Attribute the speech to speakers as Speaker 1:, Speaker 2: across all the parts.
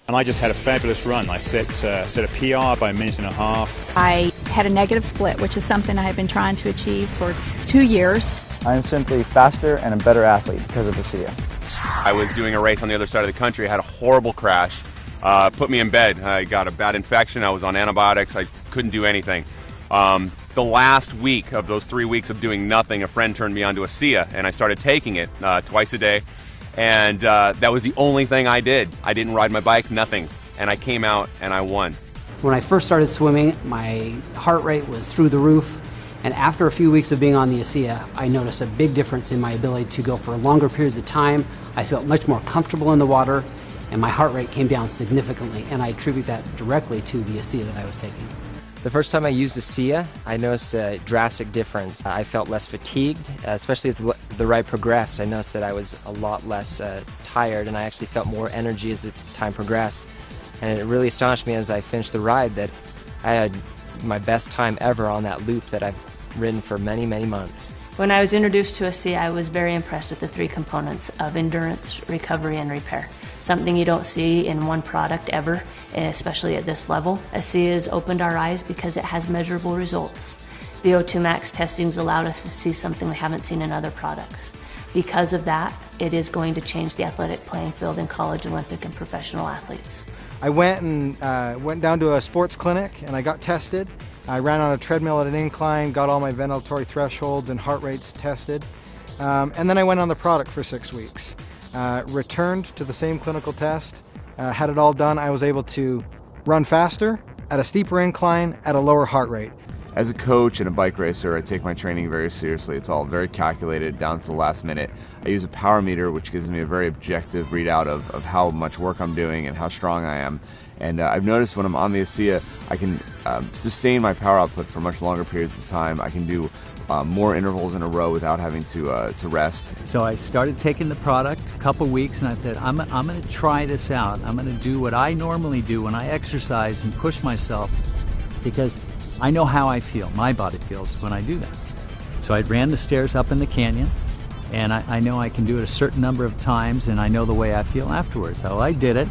Speaker 1: And I just had a fabulous run. I set a PR by a minute and a half.
Speaker 2: I had a negative split, which is something I have been trying to achieve for 2 years.
Speaker 3: I'm simply faster and a better athlete because of Asea.
Speaker 4: I was doing a race on the other side of the country. I had a horrible crash. Put me in bed. I got a bad infection. I was on antibiotics. I couldn't do anything. The last week of those 3 weeks of doing nothing, a friend turned me on to Asea, and I started taking it twice a day. And that was the only thing I did. I didn't ride my bike, nothing. And I came out and I won.
Speaker 5: When I first started swimming, my heart rate was through the roof. And after a few weeks of being on the Asea, I noticed a big difference in my ability to go for longer periods of time. I felt much more comfortable in the water, and my heart rate came down significantly. And I attribute that directly to the Asea that I was taking.
Speaker 6: The first time I used Asea, I noticed a drastic difference. I felt less fatigued, especially as the ride progressed. I noticed that I was a lot less tired, and I actually felt more energy as the time progressed. And it really astonished me as I finished the ride that I had my best time ever on that loop that I've ridden for many, many months.
Speaker 7: When I was introduced to Asea, I was very impressed with the 3 components of endurance, recovery, and repair. Something you don't see in one product ever, especially at this level. Asea has opened our eyes because it has measurable results. The O2 Max testings allowed us to see something we haven't seen in other products. Because of that, it is going to change the athletic playing field in college, Olympic, and professional athletes.
Speaker 8: I went down to a sports clinic and I got tested. I ran on a treadmill at an incline, got all my ventilatory thresholds and heart rates tested. And then I went on the product for 6 weeks. Returned to the same clinical test, had it all done. I was able to run faster, at a steeper incline, at a lower heart rate.
Speaker 9: As a coach and a bike racer, I take my training very seriously. It's all very calculated down to the last minute. I use a power meter, which gives me a very objective readout of how much work I'm doing and how strong I am. And I've noticed when I'm on the Asea, I can sustain my power output for much longer periods of time. I can do more intervals in a row without having to rest.
Speaker 10: So I started taking the product a couple weeks, and I thought, I'm going to try this out. I'm going to do what I normally do when I exercise and push myself, because I know how I feel, my body feels when I do that. So I ran the stairs up in the canyon, and I know I can do it a certain number of times, and I know the way I feel afterwards. So I did it,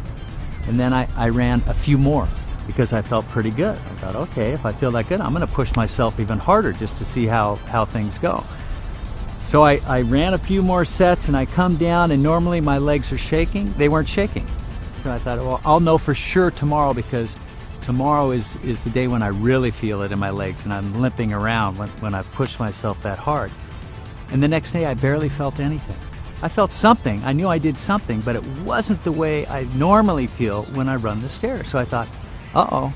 Speaker 10: and then I ran a few more because I felt pretty good. I thought, okay, if I feel that good, I'm going to push myself even harder just to see how things go. So I ran a few more sets, and I come down, and normally my legs are shaking. They weren't shaking. So I thought, well, I'll know for sure tomorrow, because tomorrow is the day when I really feel it in my legs and I'm limping around when I push myself that hard. And the next day I barely felt anything. I felt something. I knew I did something, but it wasn't the way I normally feel when I run the stairs. So I thought, uh-oh,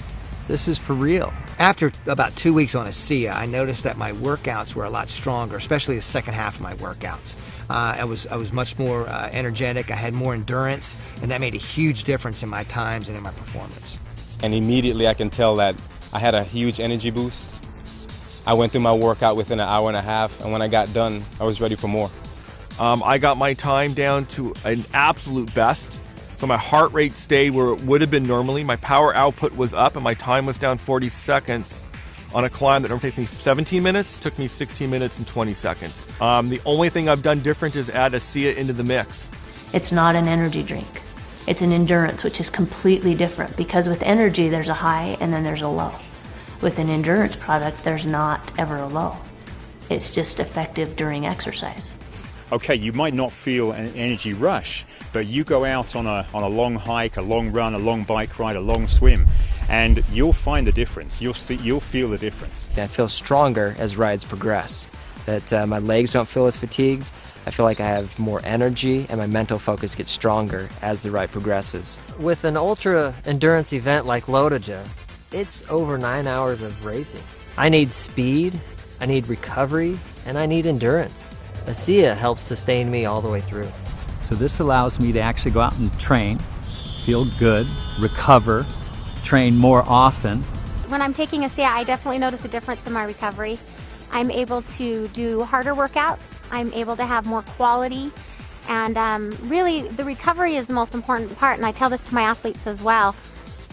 Speaker 10: this is for real.
Speaker 11: After about 2 weeks on Asea, I noticed that my workouts were a lot stronger, especially the second half of my workouts. I was much more energetic, I had more endurance, and that made a huge difference in my times and in my performance.
Speaker 12: And immediately I can tell that I had a huge energy boost. I went through my workout within an hour and a half, and when I got done, I was ready for more.
Speaker 13: I got my time down to an absolute best. So my heart rate stayed where it would have been normally. My power output was up, and my time was down 40 seconds on a climb that normally takes me 17 minutes, took me 16 minutes and 20 seconds. The only thing I've done different is add Asea into the mix.
Speaker 7: It's not an energy drink. It's an endurance, which is completely different, because with energy, there's a high and then there's a low. With an endurance product, there's not ever a low. It's just effective during exercise.
Speaker 1: Okay, you might not feel an energy rush, but you go out on a long hike, a long run, a long bike ride, a long swim, and you'll find the difference. You'll feel the difference.
Speaker 6: I feel stronger as rides progress, that my legs don't feel as fatigued. I feel like I have more energy, and my mental focus gets stronger as the ride progresses.
Speaker 14: With an ultra endurance event like Lotoja, it's over 9 hours of racing. I need speed, I need recovery, and I need endurance. Asea helps sustain me all the way through.
Speaker 10: So this allows me to actually go out and train, feel good, recover, train more often.
Speaker 15: When I'm taking Asea, I definitely notice a difference in my recovery. I'm able to do harder workouts. I'm able to have more quality. And really, the recovery is the most important part. And I tell this to my athletes as well.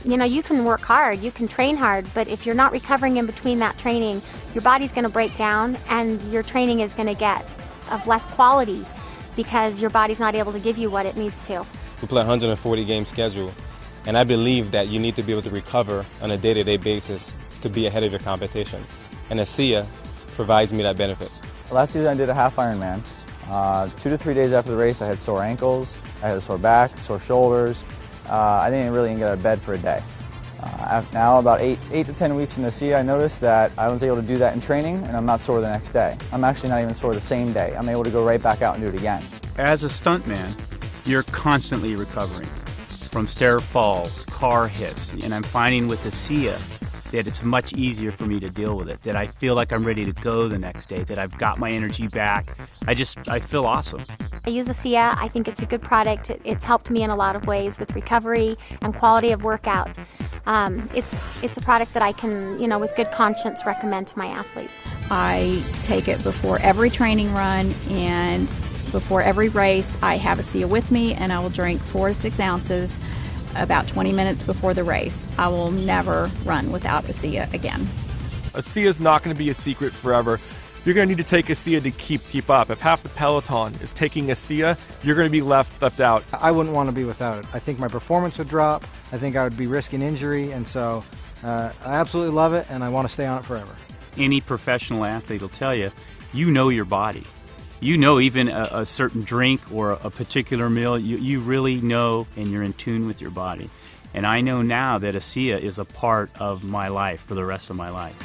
Speaker 15: You know, you can work hard, you can train hard, but if you're not recovering in between that training, your body's going to break down and your training is going to get of less quality because your body's not able to give you what it needs to.
Speaker 12: We play a 140-game schedule, And I believe that you need to be able to recover on a day-to-day basis to be ahead of your competition. And Asea provides me that benefit.
Speaker 3: Last season I did a half Ironman. 2 to 3 days after the race I had sore ankles, I had a sore back, sore shoulders. I didn't really even get out of bed for a day. Now about 8 to 10 weeks in Asea, I noticed that I was able to do that in training and I'm not sore the next day. I'm actually not even sore the same day. I'm able to go right back out and do it again.
Speaker 16: As a stuntman, you're constantly recovering from stair falls, car hits, and I'm finding with Asea that it's much easier for me to deal with it, that I feel like I'm ready to go the next day, that I've got my energy back. I feel awesome.
Speaker 15: I use Asea. I think it's a good product. It's helped me in a lot of ways with recovery and quality of workouts. It's a product that I can, with good conscience recommend to my athletes.
Speaker 2: I take it before every training run and before every race. I have Asea with me, and I will drink 4 to 6 ounces about 20 minutes before the race. I will never run without Asea again.
Speaker 13: Asea is not going to be a secret forever. You're going to need to take Asea to keep up. If half the peloton is taking Asea, you're going to be left out.
Speaker 8: I wouldn't want to be without it. I think my performance would drop. I think I would be risking injury, and so I absolutely love it, and I want to stay on it forever.
Speaker 16: Any professional athlete will tell you, you know your body. You know even a certain drink or a particular meal, you really know and you're in tune with your body. And I know now that Asea is a part of my life for the rest of my life.